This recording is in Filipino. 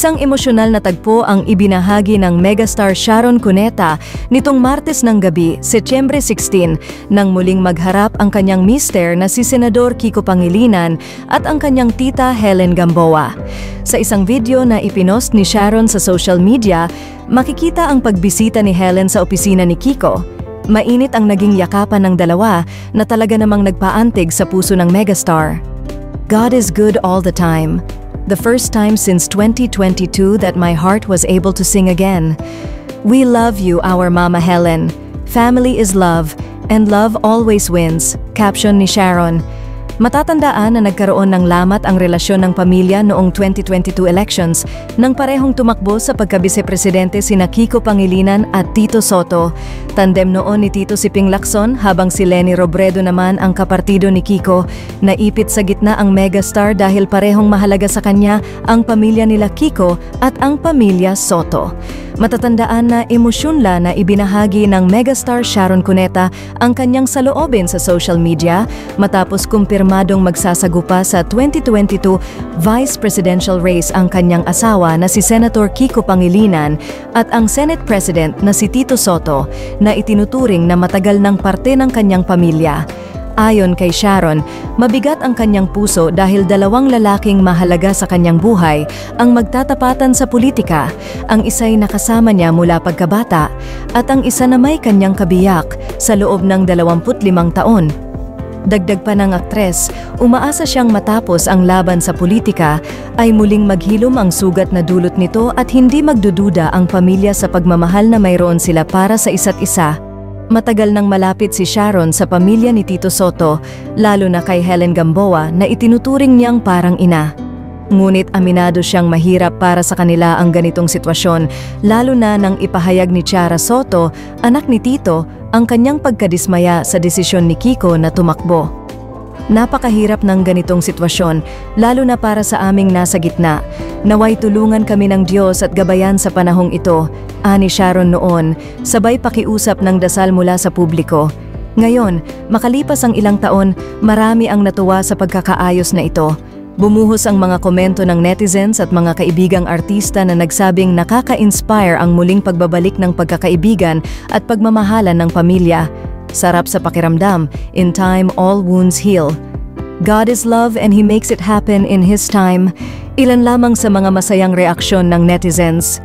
Isang emosyonal na tagpo ang ibinahagi ng megastar Sharon Cuneta nitong Martes ng gabi, Setyembre 16, nang muling magharap ang kanyang mister na si Senador Kiko Pangilinan at ang kanyang tita Helen Gamboa. Sa isang video na ipinost ni Sharon sa social media, makikita ang pagbisita ni Helen sa opisina ni Kiko. Mainit ang naging yakapan ng dalawa na talaga namang nagpaantig sa puso ng megastar. God is good all the time. The first time since 2022 that my heart was able to sing again. We love you, our Mama Helen. Family is love, and love always wins. Caption ni Sharon. Matatandaan na nagkaroon ng lamat ang relasyon ng pamilya noong 2022 elections nang parehong tumakbo sa pagkabisepresidente sina Kiko Pangilinan at Tito Soto. Tandem noon ni Tito Siping Lacson habang si Leni Robredo naman ang kapartido ni Kiko. Naipit sa gitna ang megastar dahil parehong mahalaga sa kanya ang pamilya nila Kiko at ang pamilya Soto. Matatandaan na emosyonla na ibinahagi ng megastar Sharon Cuneta ang kanyang saloobin sa social media matapos kumpirmadong magsasagupa sa 2022 Vice Presidential race ang kanyang asawa na si Senator Kiko Pangilinan at ang Senate President na si Tito Soto na itinuturing na matagal ng parte ng kanyang pamilya. Ayon kay Sharon, mabigat ang kanyang puso dahil dalawang lalaking mahalaga sa kanyang buhay ang magtatapatan sa politika. Ang isa'y nakasama niya mula pagkabata at ang isa na may kanyang kabiyak sa loob ng 25 taon. Dagdag pa ng aktres, umaasa siyang matapos ang laban sa politika ay muling maghilom ang sugat na dulot nito at hindi magdududa ang pamilya sa pagmamahal na mayroon sila para sa isa't isa. Matagal nang malapit si Sharon sa pamilya ni Tito Soto, lalo na kay Helen Gamboa na itinuturing niyang parang ina. Ngunit aminado siyang mahirap para sa kanila ang ganitong sitwasyon, lalo na nang ipahayag ni Chara Soto, anak ni Tito, ang kanyang pagkadismaya sa desisyon ni Kiko na tumakbo. Napakahirap ng ganitong sitwasyon, lalo na para sa aming nasa gitna. Naway tulungan kami ng Diyos at gabayan sa panahong ito, ani Sharon noon, sabay pakiusap ng dasal mula sa publiko. Ngayon, makalipas ang ilang taon, marami ang natuwa sa pagkakaayos na ito. Bumuhos ang mga komento ng netizens at mga kaibigang artista na nagsabing nakaka-inspire ang muling pagbabalik ng pagkakaibigan at pagmamahalan ng pamilya. Sarap sa pakiramdam, in time all wounds heal. God is love and He makes it happen in His time. Ilan lamang sa mga masayang reaksyon ng netizens.